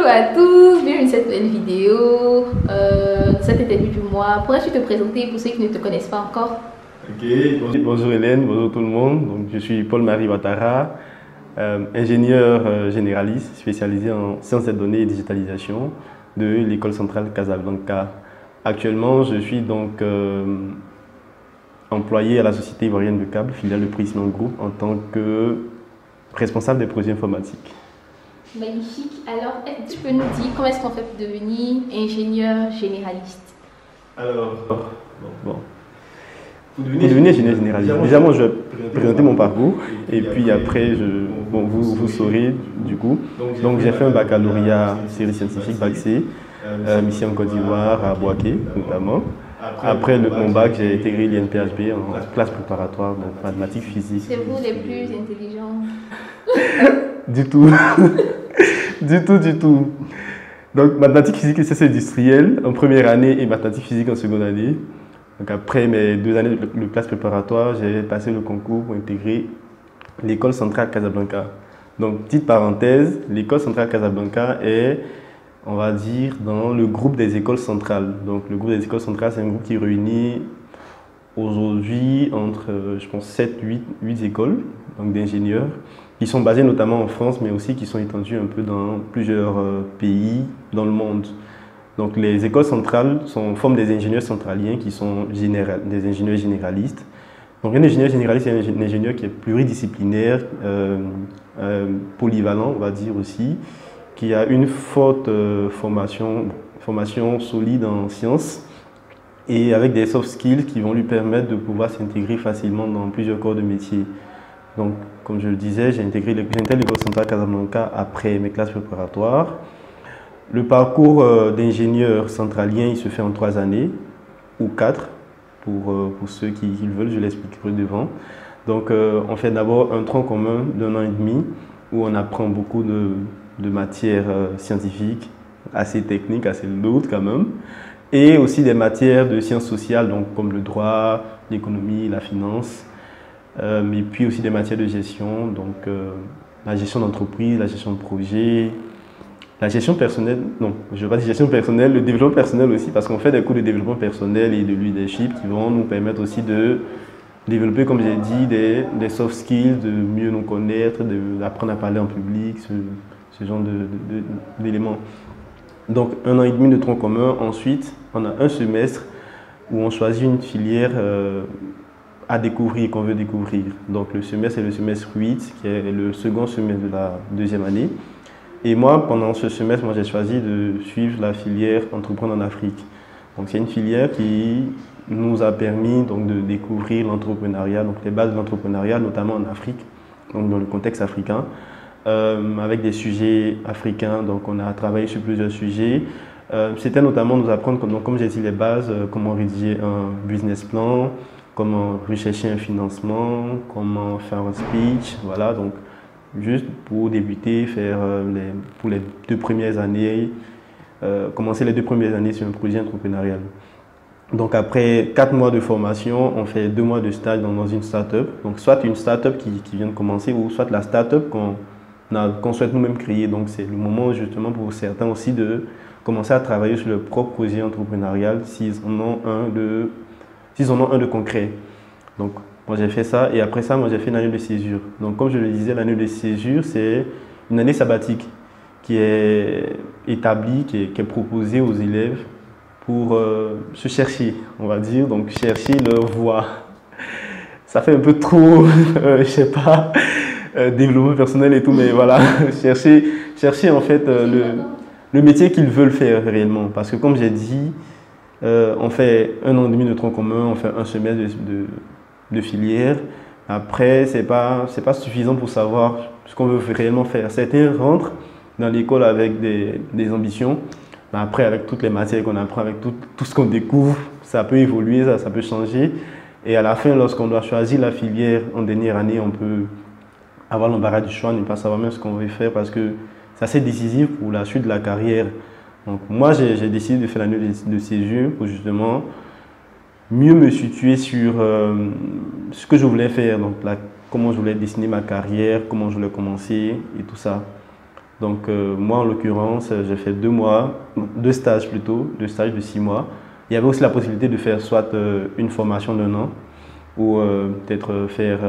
Bonjour à tous, bienvenue dans cette nouvelle vidéo. Cette interview pour moi. Pourrais-tu te présenter pour ceux qui ne te connaissent pas encore? Ok, bonjour Hélène, bonjour tout le monde. Donc, je suis Paul-Marie Ouattara, ingénieur généraliste spécialisé en sciences des données et digitalisation de l'École centrale Casablanca. Actuellement, je suis donc employé à la Société Ivoirienne de Câble, filiale de Prisma Group, en tant que responsable des projets informatiques. Magnifique. Alors, est-ce que tu peux nous dire comment est-ce qu'on fait pour devenir ingénieur généraliste? Alors, bon. Pour devenir ingénieur généraliste, déjà moi je vais présenter mon parcours et puis après vous saurez du coup. Donc j'ai fait un baccalauréat série scientifique, bac C, ici en Côte d'Ivoire, à Bouaké notamment. Après mon bac, j'ai intégré l'INPHB en classe préparatoire, donc mathématiques, physique. C'est vous les plus intelligents? Du tout. du tout. Donc mathématiques, physique et sciences industrielles en première année et mathématiques, physique en seconde année. Donc après mes 2 années de classe préparatoire, j'ai passé le concours pour intégrer l'école centrale Casablanca. Donc petite parenthèse, l'école centrale Casablanca est, on va dire, dans le groupe des écoles centrales. Donc le groupe des écoles centrales, c'est un groupe qui réunit aujourd'hui entre, je pense, 7, 8 écoles d'ingénieurs qui sont basées notamment en France, mais aussi qui sont étendues un peu dans plusieurs pays dans le monde. Donc les écoles centrales forment des ingénieurs centraliens qui sont des ingénieurs généralistes. Donc un ingénieur généraliste, c'est un ingénieur qui est pluridisciplinaire, polyvalent, on va dire aussi, qui a une forte formation solide en sciences et avec des soft skills qui vont lui permettre de pouvoir s'intégrer facilement dans plusieurs corps de métier. Donc, comme je le disais, j'ai intégré l'école centrale Casablanca après mes classes préparatoires. Le parcours d'ingénieur centralien, il se fait en 3 années, ou 4, pour ceux qui le veulent, je l'expliquerai devant. Donc, on fait d'abord un tronc commun d'1 an et demi, où on apprend beaucoup de matières scientifiques, assez techniques, assez lourdes quand même, et aussi des matières de sciences sociales, donc comme le droit, l'économie, la finance, mais puis aussi des matières de gestion, donc la gestion d'entreprise, la gestion de projet, la gestion personnelle, non, je ne vais pas dire gestion personnelle, le développement personnel aussi, parce qu'on fait des cours de développement personnel et de leadership qui vont nous permettre aussi de développer, comme j'ai dit, des soft skills, de mieux nous connaître, d'apprendre à parler en public, ce genre d'éléments. Donc 1 an et demi de tronc commun, ensuite on a un semestre où on choisit une filière à découvrir, qu'on veut découvrir. Donc le semestre est le semestre 8, qui est le second semestre de la 2e année. Et moi, pendant ce semestre, j'ai choisi de suivre la filière Entreprendre en Afrique. Donc c'est une filière qui nous a permis donc, de découvrir l'entrepreneuriat, donc les bases de l'entrepreneuriat, notamment en Afrique, donc dans le contexte africain, avec des sujets africains. Donc on a travaillé sur plusieurs sujets. C'était notamment nous apprendre, comme j'ai dit, les bases, comment rédiger un business plan, comment rechercher un financement, comment faire un speech, voilà. Donc juste pour débuter, pour les 2 premières années, commencer les 2 premières années sur un projet entrepreneurial. Donc après 4 mois de formation, on fait 2 mois de stage dans une start-up. Donc soit une start-up qui vient de commencer ou soit la start-up qu'on souhaite nous-mêmes créer. Donc c'est le moment justement pour certains aussi de commencer à travailler sur leur propre projet entrepreneurial s'ils en ont un de concret. Donc moi j'ai fait ça et après ça moi j'ai fait une année de césure. Donc comme je le disais, l'année de césure c'est une année sabbatique qui est établie, qui est proposée aux élèves pour se chercher, on va dire, donc chercher leur voie. Ça fait un peu trop, je sais pas, développement personnel et tout, mais voilà, chercher en fait le métier qu'ils veulent faire réellement. Parce que comme j'ai dit, on fait 1 an et demi de tronc commun, on fait un semestre de filière. Après, c'est pas suffisant pour savoir ce qu'on veut réellement faire. Certains rentrent dans l'école avec des ambitions. Mais après, avec toutes les matières qu'on apprend, avec tout ce qu'on découvre, ça peut évoluer, ça peut changer. Et à la fin, lorsqu'on doit choisir la filière en dernière année, on peut avoir l'embarras du choix, ne pas savoir même ce qu'on veut faire parce que c'est assez décisif pour la suite de la carrière. Donc moi, j'ai décidé de faire l'année de césure pour justement mieux me situer sur ce que je voulais faire, donc comment je voulais dessiner ma carrière, comment je voulais commencer et tout ça. Donc moi en l'occurrence, j'ai fait 2 mois, 2 stages plutôt, 2 stages de 6 mois. Il y avait aussi la possibilité de faire soit une formation d'1 an ou peut-être faire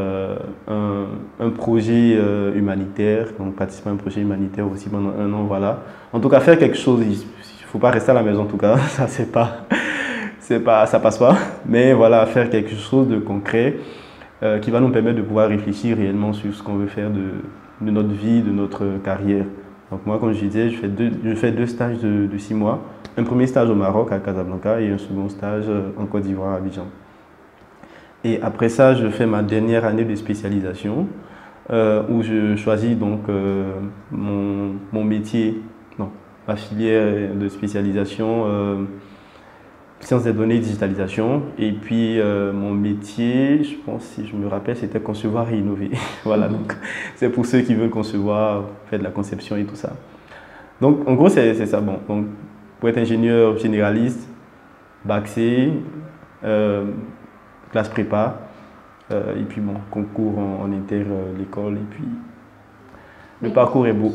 un projet humanitaire, donc participer à un projet humanitaire aussi pendant 1 an, voilà. En tout cas faire quelque chose, il ne faut pas rester à la maison en tout cas, ça ça passe pas, mais voilà, faire quelque chose de concret qui va nous permettre de pouvoir réfléchir réellement sur ce qu'on veut faire de notre vie, de notre carrière. Donc moi, comme je disais, je fais 2 stages de 6 mois. Un premier stage au Maroc, à Casablanca, et un second stage en Côte d'Ivoire, à Abidjan. Et après ça, je fais ma dernière année de spécialisation, où je choisis donc mon métier, non, ma filière de spécialisation, sciences des données et digitalisation. Et puis mon métier, je pense, si je me rappelle, c'était concevoir et innover. Voilà, donc c'est pour ceux qui veulent concevoir, faire de la conception et tout ça. Donc en gros, c'est ça. Bon, donc, pour être ingénieur généraliste, bac C, classe prépa, et puis bon, concours en inter l'école, et puis le parcours est beau.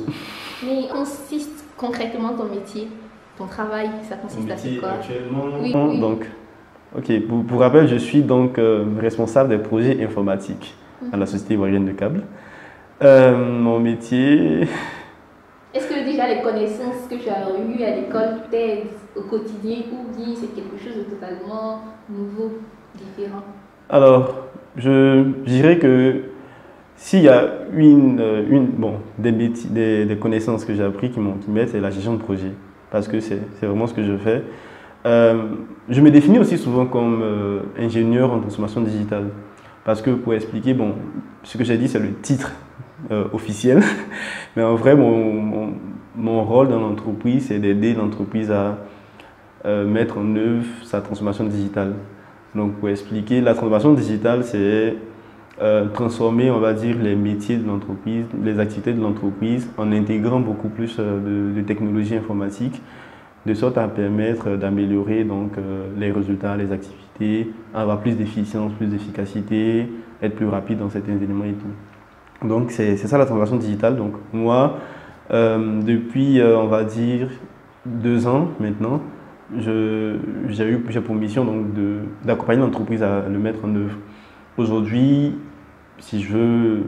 Mais consiste concrètement ton métier, ton travail, ça consiste à faire quoi? Actuellement, oui. Donc, ok, pour rappel, je suis donc responsable des projets informatiques à la Société Ivoirienne de Câbles. Mon métier... Est-ce que déjà les connaissances que tu as eues à l'école t'aident au quotidien ou bien c'est quelque chose de totalement nouveau, différent? Alors, je dirais que s'il y a des connaissances que j'ai apprises qui m'aident, c'est la gestion de projet. Parce que c'est vraiment ce que je fais. Je me définis aussi souvent comme ingénieur en transformation digitale. Parce que pour expliquer, bon, ce que j'ai dit, c'est le titre officiel. Mais en vrai, mon rôle dans l'entreprise, c'est d'aider l'entreprise à mettre en œuvre sa transformation digitale. Donc pour expliquer, la transformation digitale, c'est transformer, on va dire, les métiers de l'entreprise, les activités de l'entreprise en intégrant beaucoup plus de technologies informatiques, de sorte à permettre d'améliorer donc les résultats, les activités, avoir plus d'efficience, plus d'efficacité, être plus rapide dans certains éléments et tout. Donc c'est ça la transformation digitale. Donc moi, depuis on va dire 2 ans maintenant, j'ai pour mission donc d'accompagner l'entreprise à le mettre en œuvre. Aujourd'hui, si je veux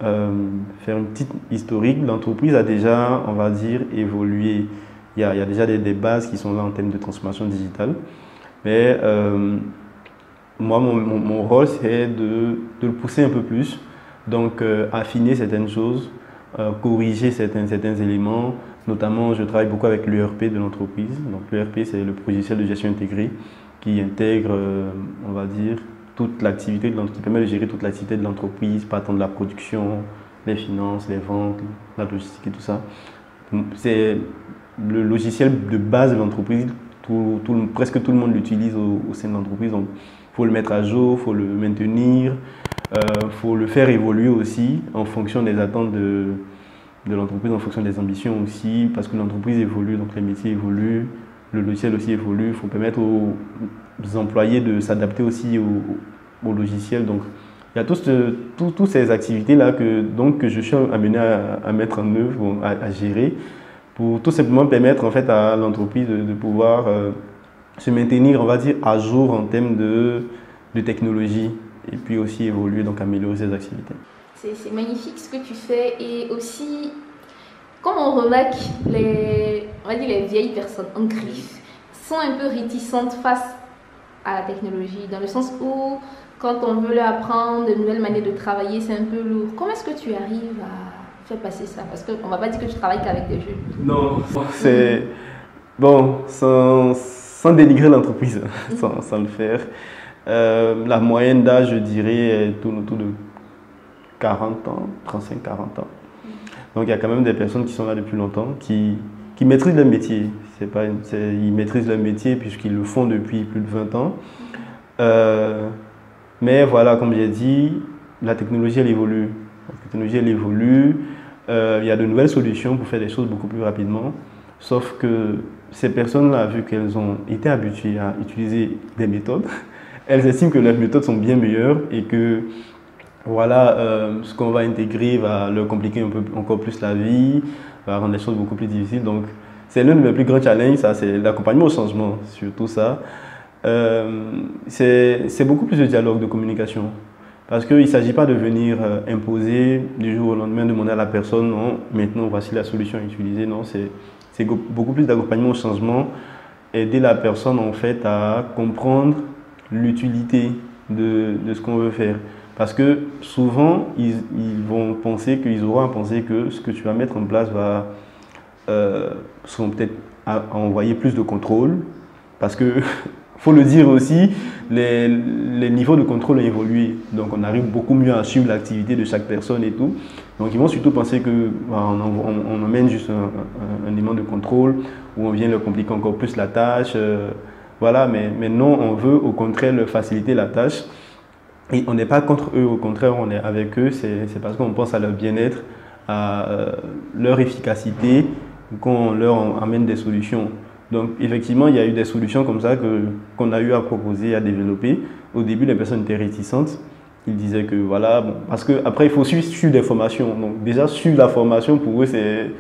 faire une petite historique, l'entreprise a déjà, on va dire, évolué. Il y a déjà des bases qui sont là en termes de transformation digitale. Mais moi, mon rôle, c'est de le pousser un peu plus. Donc, affiner certaines choses, corriger certains éléments. Notamment, je travaille beaucoup avec l'ERP de l'entreprise. Donc, l'ERP, c'est le logiciel de gestion intégrée qui intègre, on va dire, toute l'activité de l'entreprise, qui permet de gérer toute l'activité de l'entreprise, partant de la production, les finances, les ventes, la logistique et tout ça. C'est le logiciel de base de l'entreprise. Presque tout le monde l'utilise au sein de l'entreprise. Donc, il faut le mettre à jour, il faut le maintenir, il faut le faire évoluer aussi en fonction des attentes de l'entreprise, en fonction des ambitions aussi, parce que l'entreprise évolue, donc les métiers évoluent, le logiciel aussi évolue. Il faut permettre aux employés de s'adapter aussi au logiciel. Donc, il y a toutes ces activités-là que je suis amené à mettre en œuvre, à gérer, pour tout simplement permettre en fait à l'entreprise de pouvoir se maintenir, on va dire, à jour en termes de technologie et puis aussi évoluer, donc améliorer ses activités. C'est magnifique ce que tu fais et aussi, comme on remarque, on va dire les vieilles personnes en griffe sont un peu réticentes face à la technologie, dans le sens où quand on veut leur apprendre de nouvelles manières de travailler, c'est un peu lourd. Comment est-ce que tu arrives à faire passer ça? Parce qu'on ne va pas dire que tu travailles qu'avec des jeunes. Non, c'est... Bon, sans dénigrer l'entreprise, sans le faire. La moyenne d'âge, je dirais, est autour de 40 ans, 35-40 ans. Donc il y a quand même des personnes qui sont là depuis longtemps, qui maîtrisent leur métier. Ils maîtrisent leur métier puisqu'ils le font depuis plus de 20 ans. Mais voilà, comme j'ai dit, la technologie, elle évolue. La technologie, elle évolue. Il y a de nouvelles solutions pour faire des choses beaucoup plus rapidement. Sauf que ces personnes-là, vu qu'elles ont été habituées à utiliser des méthodes, elles estiment que leurs méthodes sont bien meilleures et que voilà, ce qu'on va intégrer va leur compliquer encore plus la vie. va rendre les choses beaucoup plus difficiles. Donc, c'est l'un de mes plus grands challenges, ça, c'est l'accompagnement au changement, surtout ça. C'est beaucoup plus de dialogue, de communication. Parce qu'il ne s'agit pas de venir imposer du jour au lendemain, demander à la personne, non, maintenant voici la solution à utiliser. Non, c'est beaucoup plus d'accompagnement au changement, aider la personne en fait à comprendre l'utilité de ce qu'on veut faire. Parce que souvent, ils vont penser qu'ils auront à penser que ce que tu vas mettre en place va seront peut-être à envoyer plus de contrôle. Parce que, faut le dire aussi, les niveaux de contrôle ont évolué. Donc, on arrive beaucoup mieux à suivre l'activité de chaque personne et tout. Donc, ils vont surtout penser qu'on emmène juste un élément de contrôle où on vient leur compliquer encore plus la tâche. Voilà, mais non, on veut au contraire leur faciliter la tâche. Et on n'est pas contre eux, au contraire, on est avec eux. C'est parce qu'on pense à leur bien-être, à leur efficacité, qu'on leur amène des solutions. Donc, effectivement, il y a eu des solutions comme ça qu'on a eu à proposer, à développer. Au début, les personnes étaient réticentes. Ils disaient que voilà, bon, parce qu'après, il faut suivre des formations. Donc, déjà, suivre la formation, pour eux, c'est.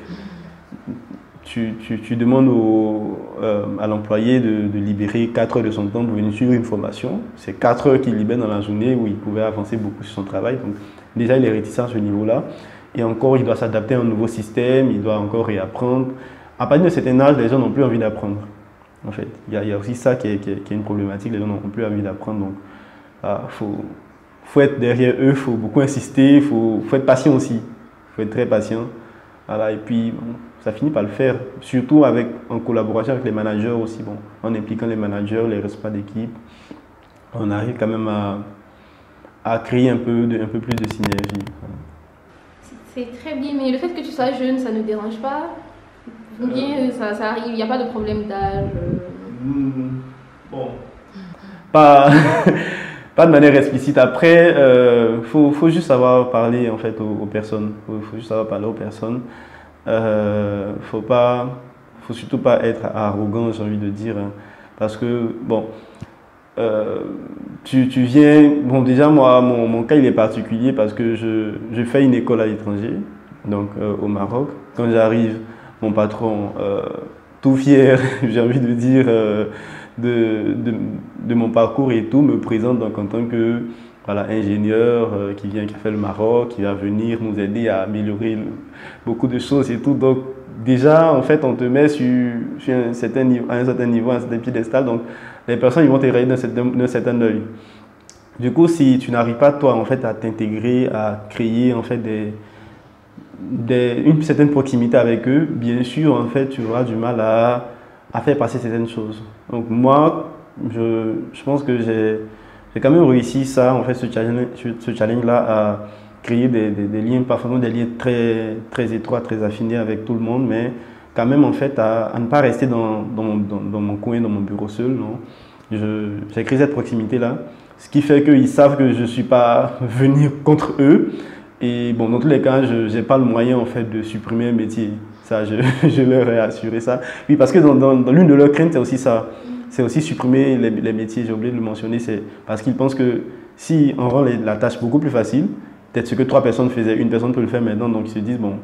Tu demandes à l'employé de libérer 4 heures de son temps pour venir suivre une formation. C'est 4 heures qu'il libère dans la journée où il pouvait avancer beaucoup sur son travail. Donc, déjà, il est réticent à ce niveau-là. Et encore, il doit s'adapter à un nouveau système, il doit encore réapprendre. À partir d'un certain âge, les gens n'ont plus envie d'apprendre. En fait, il y a aussi ça qui est une problématique, les gens n'ont plus envie d'apprendre. Donc, faut être derrière eux, il faut beaucoup insister, il faut être patient aussi. Il faut être très patient. Voilà, et puis, bon, ça finit par le faire, surtout en collaboration avec les managers aussi, bon, en impliquant les managers, les responsables d'équipe. On arrive quand même à créer un peu plus de synergie. C'est très bien, mais le fait que tu sois jeune, ça ne dérange pas? Ou bien ça arrive, il n'y a pas de problème d'âge? Bon. Pas de manière explicite. Après, faut juste savoir parler en fait aux personnes. Faut juste savoir parler aux personnes. Faut surtout pas être arrogant, j'ai envie de dire. Hein, parce que, bon, tu viens. Bon, déjà, moi, mon cas, il est particulier parce que je fais une école à l'étranger, donc au Maroc. Quand j'arrive, mon patron, tout fier, j'ai envie de dire, de mon parcours et tout, me présente donc en tant que voilà, ingénieur qui a fait le Maroc, qui va venir nous aider à améliorer beaucoup de choses et tout. Donc, déjà, en fait, on te met sur un certain niveau, à un certain piédestal. Donc, les personnes ils vont te regarder d'un certain œil. Du coup, si tu n'arrives pas, toi, en fait, à t'intégrer, à créer, en fait, une certaine proximité avec eux, bien sûr, en fait, tu auras du mal à faire passer certaines choses. Donc, moi, je pense que j'ai quand même réussi ça, en fait, ce challenge-là, à créer des liens, pas forcément des liens très, très étroits, très affinés avec tout le monde, mais quand même, en fait, à ne pas rester dans mon coin, dans mon bureau seul, non. J'ai créé cette proximité-là, ce qui fait qu'ils savent que je ne suis pas venu contre eux. Et bon, dans tous les cas, je n'ai pas le moyen, en fait, de supprimer un métier. Ça, je leur ai assuré ça. Oui, parce que dans l'une de leurs craintes, c'est aussi ça. C'est aussi supprimer les métiers, j'ai oublié de le mentionner, c'est parce qu'ils pensent que si on rend la tâche beaucoup plus facile, peut-être ce que 3 personnes faisaient, une personne peut le faire maintenant, donc ils se disent, bon,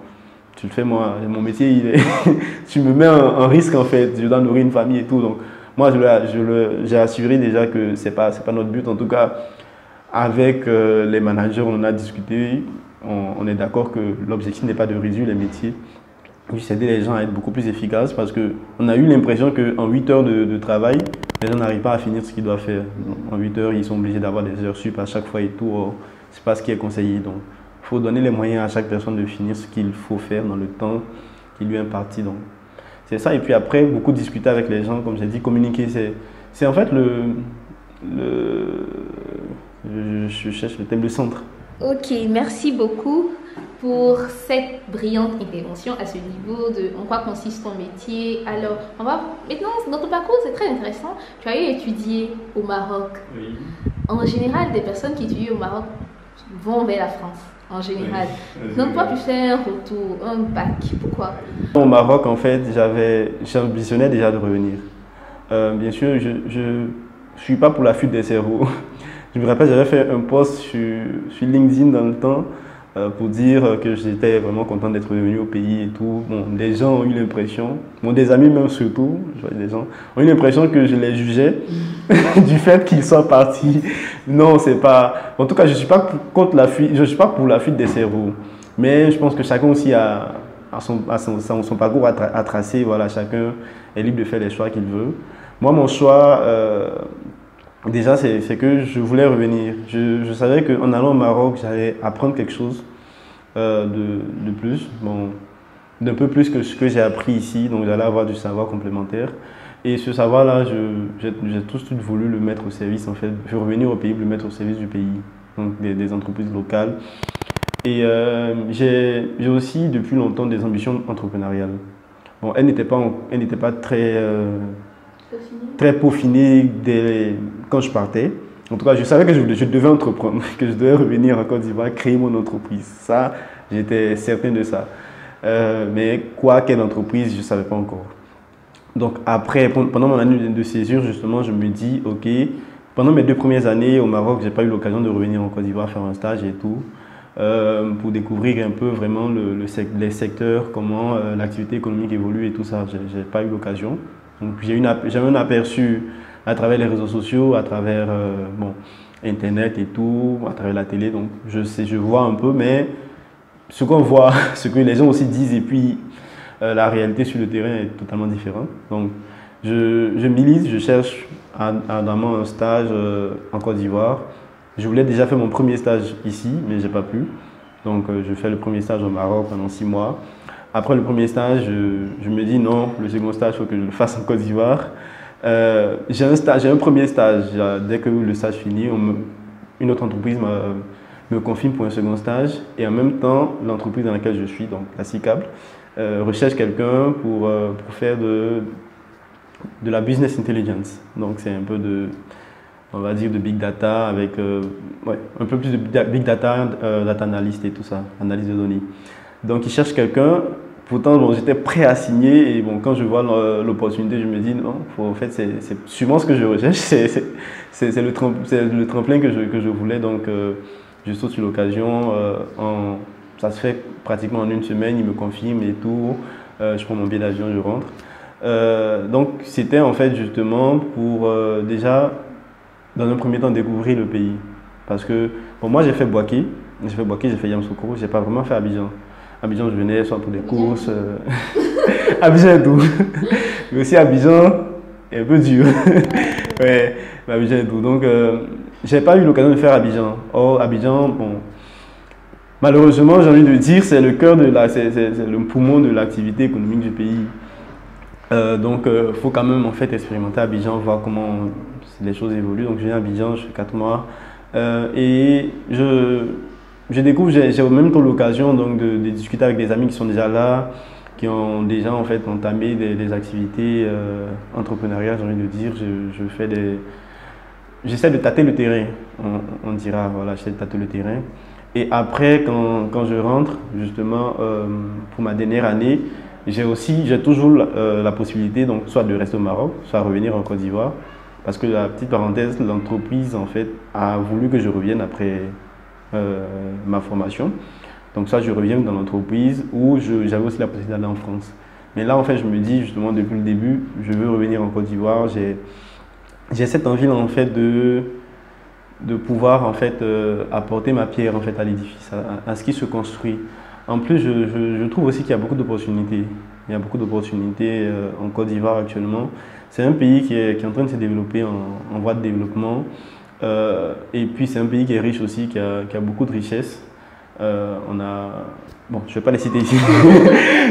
tu le fais moi, mon métier, tu me mets en risque en fait, je dois nourrir une famille et tout. Donc moi, j'ai assuré déjà que c'est pas notre but, en tout cas, avec les managers, on en a discuté, on est d'accord que l'objectif n'est pas de réduire les métiers, juste aider les gens à être beaucoup plus efficaces parce qu'on a eu l'impression qu'en 8 heures de travail, les gens n'arrivent pas à finir ce qu'ils doivent faire. En 8 heures, ils sont obligés d'avoir des heures sup à chaque fois et tout. Ce n'est pas ce qui est conseillé. Donc, il faut donner les moyens à chaque personne de finir ce qu'il faut faire dans le temps qui lui est imparti. Donc, c'est ça. Et puis après, beaucoup discuter avec les gens, comme j'ai dit, communiquer. C'est en fait je cherche le thème, le centre. Ok, merci beaucoup pour cette brillante intervention à ce niveau de en quoi consiste ton métier. Alors, on va maintenant, dans ton parcours, c'est très intéressant. Tu as eu étudié au Maroc. Oui. En général, des personnes qui étudient au Maroc vont vers la France, en général. Oui. Donc, toi, tu fais un retour, un bac. Pourquoi? Au Maroc, en fait, j'ambitionnais déjà de revenir. Bien sûr, je ne suis pas pour la fuite des cerveaux. Je me rappelle, j'avais fait un post sur LinkedIn dans le temps pour dire que j'étais vraiment content d'être revenu au pays et tout. Bon, des gens ont eu l'impression, bon, des amis même surtout, je vois des gens, ont eu l'impression que je les jugeais du fait qu'ils soient partis. Non, c'est pas... En tout cas, je ne suis pas contre la fuite, je suis pas pour la fuite des cerveaux. Mais je pense que chacun aussi a son parcours à tracer. Voilà, chacun est libre de faire les choix qu'il veut. Moi, mon choix, déjà, c'est que je voulais revenir. Je savais qu'en allant au Maroc, j'allais apprendre quelque chose de plus, bon, d'un peu plus que ce que j'ai appris ici. Donc, j'allais avoir du savoir complémentaire. Et ce savoir-là, j'ai tout de suite voulu le mettre au service, en fait. Je veux revenir au pays, le mettre au service du pays, donc des entreprises locales. Et j'ai aussi, depuis longtemps, des ambitions entrepreneuriales. Bon, elles n'étaient pas très peaufinées quand je partais. En tout cas, je savais que je devais entreprendre, que je devais revenir en Côte d'Ivoire, créer mon entreprise. Ça, j'étais certain de ça. Mais quelle entreprise, je ne savais pas encore. Donc après, pendant mon année de césure, justement, je me dis, ok, pendant mes 2 premières années au Maroc, j'ai pas eu l'occasion de revenir en Côte d'Ivoire faire un stage et tout, pour découvrir un peu vraiment les secteurs, comment l'activité économique évolue et tout ça. J'ai pas eu l'occasion. Donc j'ai un aperçu à travers les réseaux sociaux, à travers bon, Internet et tout, à travers la télé. Donc je vois un peu, mais ce qu'on voit, ce que les gens aussi disent et puis la réalité sur le terrain est totalement différente. Donc, je milite, je cherche ardemment un stage en Côte d'Ivoire. Je voulais déjà faire mon premier stage ici, mais je n'ai pas pu. Donc, je fais le premier stage au Maroc pendant 6 mois. Après le premier stage, je me dis non, le second stage, il faut que je le fasse en Côte d'Ivoire. J'ai un premier stage. Dès que le stage finit, une autre entreprise me confirme pour un second stage. Et en même temps, l'entreprise dans laquelle je suis, donc la CICAB, recherche quelqu'un pour faire de la business intelligence. Donc c'est un peu on va dire de big data avec ouais, un peu plus de big data, data analyst et tout ça, analyse de données. Donc ils cherchent quelqu'un. Pourtant, bon, j'étais prêt à signer et bon, quand je vois l'opportunité, je me dis non, en fait c'est sûrement ce que je recherche, c'est le tremplin que je voulais. Donc je saute sur l'occasion. Ça se fait pratiquement en 1 semaine, il me confirme et tout. Je prends mon billet d'avion, je rentre. Donc c'était en fait justement pour déjà, dans un premier temps, découvrir le pays. Parce que bon, moi j'ai fait Boaké, j'ai fait Yamoussoukro, j'ai pas vraiment fait Abidjan. Abidjan, je venais soit pour des courses, Abidjan et tout. Mais aussi Abidjan est un peu dur. Ouais, mais Abidjan et tout. Donc j'ai pas eu l'occasion de faire Abidjan. Or Abidjan, bon. Malheureusement, j'ai envie de dire, c'est le cœur c'est le poumon de l'activité économique du pays. Donc, il faut quand même en fait expérimenter à Abidjan, voir comment les choses évoluent. Donc, je viens à Abidjan, je fais 4 mois et je découvre, j'ai au même temps l'occasion donc de discuter avec des amis qui sont déjà là, qui ont déjà en fait entamé des activités entrepreneuriales. J'ai envie de dire, j'essaie de tâter le terrain, on dira, voilà, j'essaie de tâter le terrain. Et après, quand je rentre, justement, pour ma dernière année, j'ai toujours la possibilité, donc, soit de rester au Maroc, soit revenir en Côte d'Ivoire. Parce que, la petite parenthèse, l'entreprise, en fait, a voulu que je revienne après ma formation. Donc, ça, je reviens dans l'entreprise où j'avais aussi la possibilité d'aller en France. Mais là, en fait, je me dis, justement, depuis le début, je veux revenir en Côte d'Ivoire. J'ai cette envie, en fait, de pouvoir en fait apporter ma pierre en fait à l'édifice, à ce qui se construit. En plus, je trouve aussi qu'il y a beaucoup d'opportunités. Il y a beaucoup d'opportunités en Côte d'Ivoire actuellement. C'est un pays qui est en train de se développer en voie de développement. Et puis c'est un pays qui est riche aussi, qui a beaucoup de richesses. Bon, je ne vais pas les citer ici,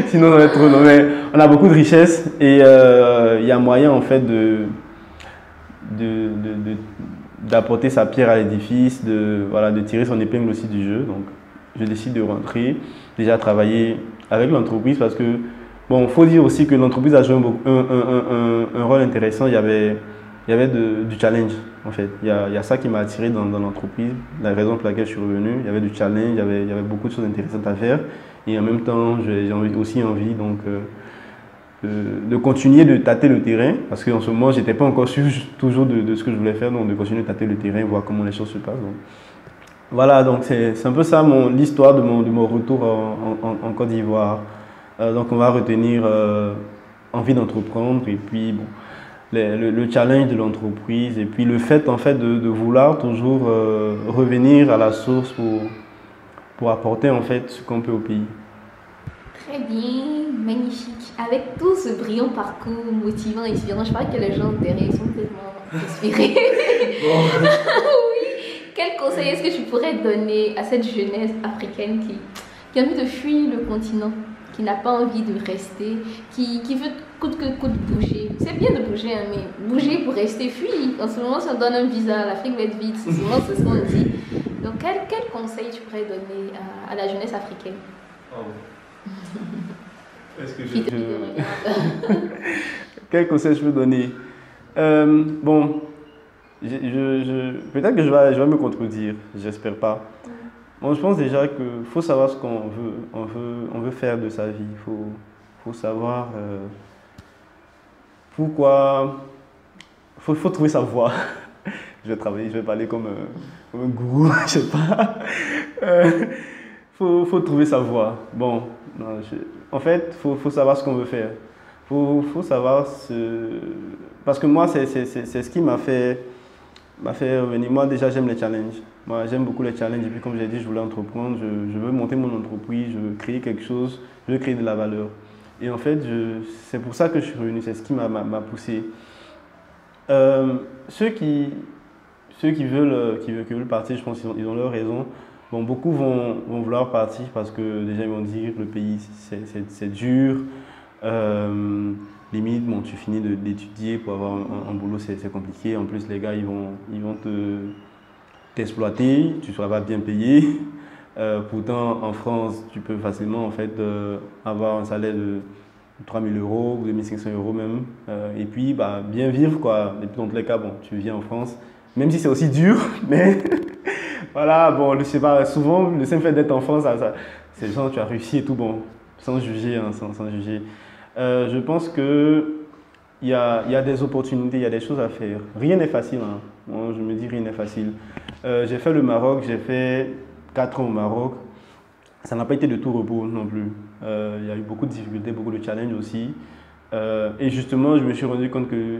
sinon ça va être trop long, mais on a beaucoup de richesses et il y a moyen en fait d'apporter sa pierre à l'édifice, voilà, de tirer son épingle aussi du jeu. Donc, je décide de rentrer, déjà travailler avec l'entreprise parce que, bon, il faut dire aussi que l'entreprise a joué un rôle intéressant. Il y avait du challenge, en fait. Il y a ça qui m'a attiré dans l'entreprise, la raison pour laquelle je suis revenu. Il y avait du challenge, il y avait beaucoup de choses intéressantes à faire. Et en même temps, j'ai aussi envie, donc, de continuer de tâter le terrain, parce qu'en ce moment, je n'étais pas encore sûr toujours de ce que je voulais faire, donc de continuer de tâter le terrain, voir comment les choses se passent. Donc, Voilà, donc c'est un peu ça l'histoire de mon retour en Côte d'Ivoire. Donc on va retenir envie d'entreprendre et puis bon, le challenge de l'entreprise et puis le fait en fait de vouloir toujours revenir à la source pour apporter en fait ce qu'on peut au pays. Très bien, magnifique. Avec tout ce brillant parcours motivant, inspirant, je crois que les gens derrière sont tellement inspirés. Bon. Quel conseil est-ce que tu pourrais donner à cette jeunesse africaine qui a envie de fuir le continent, qui n'a pas envie de rester, qui veut coûte que coûte bouger? C'est bien de bouger, hein, mais bouger pour rester, fuir. En ce moment, si on donne un visa, l'Afrique va être vide, c'est souvent ce qu'on dit. Donc, quel conseil tu pourrais donner à la jeunesse africaine? Oh. Est-ce que Quel conseil je peux donner? Bon. Peut-être que je vais me contredire, j'espère pas. Bon, je pense déjà qu'il faut savoir ce qu'on veut, on veut faire de sa vie. Faut savoir pourquoi. Faut trouver sa voie. Je vais parler comme un gourou, je sais pas. Faut trouver sa voie. Bon, non, en fait, faut savoir ce qu'on veut faire. Faut savoir parce que moi, c'est ce qui m'a fait revenir. Moi, déjà, j'aime les challenges. Moi, j'aime beaucoup les challenges. Et puis, comme j'ai dit, je voulais entreprendre. Je veux monter mon entreprise. Je veux créer quelque chose. Je veux créer de la valeur. Et en fait, c'est pour ça que je suis revenu. C'est ce qui m'a poussé. Ceux qui veulent partir, je pense qu'ils ont leur raison. Bon, beaucoup vont vouloir partir parce que déjà, ils vont dire que le pays, c'est dur. Limite, bon, tu finis d'étudier pour avoir un boulot, c'est compliqué. En plus, les gars, ils vont t'exploiter, tu ne seras pas bien payé. Pourtant, en France, tu peux facilement en fait, avoir un salaire de 3 000 euros ou 2 500 euros même. Et puis, bah, bien vivre, quoi. Et puis, dans tous les cas, bon, tu viens en France, même si c'est aussi dur, mais voilà, bon, je sais pas, souvent, le simple fait d'être en France, c'est genre, tu as réussi et tout, bon, sans juger, hein, sans juger. Je pense que il y a des opportunités, il y a des choses à faire. Rien n'est facile. Hein. Moi, je me dis rien n'est facile. J'ai fait le Maroc, j'ai fait 4 ans au Maroc. Ça n'a pas été de tout repos non plus. Il y a eu beaucoup de difficultés, beaucoup de challenges aussi. Et justement, je me suis rendu compte que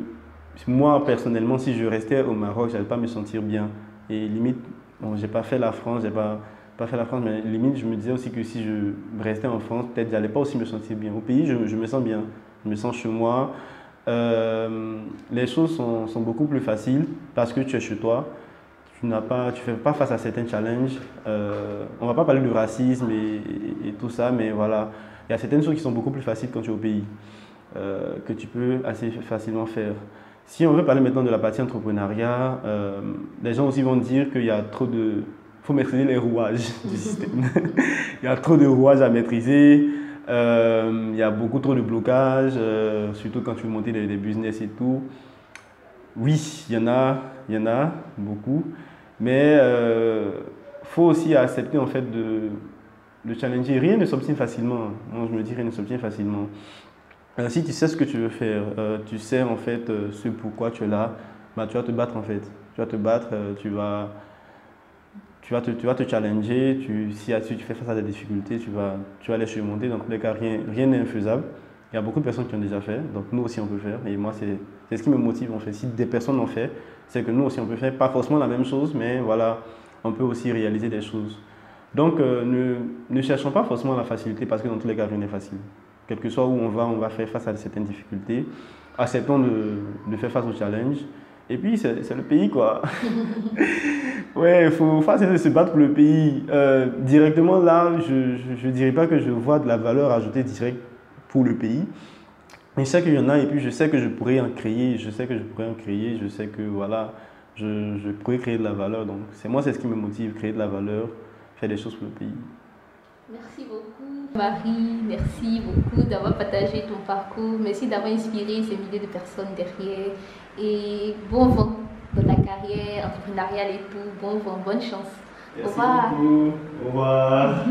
moi, personnellement, si je restais au Maroc, je n'allais pas me sentir bien. Et limite, bon, j'ai pas fait la France, pas fait la France, mais limite, je me disais aussi que si je restais en France, peut-être j'allais pas aussi me sentir bien. Au pays, je me sens bien, je me sens chez moi. Les choses sont beaucoup plus faciles parce que tu es chez toi. Tu fais pas face à certains challenges. On va pas parler de racisme et tout ça, mais voilà, il y a certaines choses qui sont beaucoup plus faciles quand tu es au pays, que tu peux assez facilement faire. Si on veut parler maintenant de la partie entrepreneuriat, les gens aussi vont dire qu'il y a trop de... Il faut maîtriser les rouages du système. Il y a trop de rouages à maîtriser. Il y a beaucoup trop de blocages, surtout quand tu veux monter des business et tout. Oui, il y en a beaucoup. Mais faut aussi accepter en fait de challenger. Rien ne s'obtient facilement. Moi, je me dis rien ne s'obtient facilement. Si tu sais ce que tu veux faire, tu sais en fait ce pourquoi tu es là, bah, tu vas te battre en fait. Tu vas te battre, tu vas te challenger, si tu fais face à des difficultés, tu vas les surmonter. Dans tous les cas, rien n'est infaisable. Il y a beaucoup de personnes qui ont déjà fait, donc nous aussi on peut faire. Et moi, c'est ce qui me motive en fait. Si des personnes ont fait, c'est que nous aussi on peut faire. Pas forcément la même chose, mais voilà, on peut aussi réaliser des choses. Donc ne cherchons pas forcément la facilité parce que dans tous les cas, rien n'est facile. Quel que soit où on va faire face à certaines difficultés. Acceptons de faire face au challenge. Et puis, c'est le pays, quoi. Ouais, il faut se battre pour le pays. Directement, là, je ne dirais pas que je vois de la valeur ajoutée directe pour le pays. Mais je sais qu'il y en a, et puis je sais que je pourrais en créer. Je sais que, voilà, je pourrais créer de la valeur. Donc, c'est ce qui me motive, créer de la valeur, faire des choses pour le pays. Merci beaucoup, Marie. Merci beaucoup d'avoir partagé ton parcours. Merci d'avoir inspiré ces milliers de personnes derrière. Et bon vent dans ta carrière entrepreneuriale et tout. Bon vent, bonne chance. Merci beaucoup. Au revoir.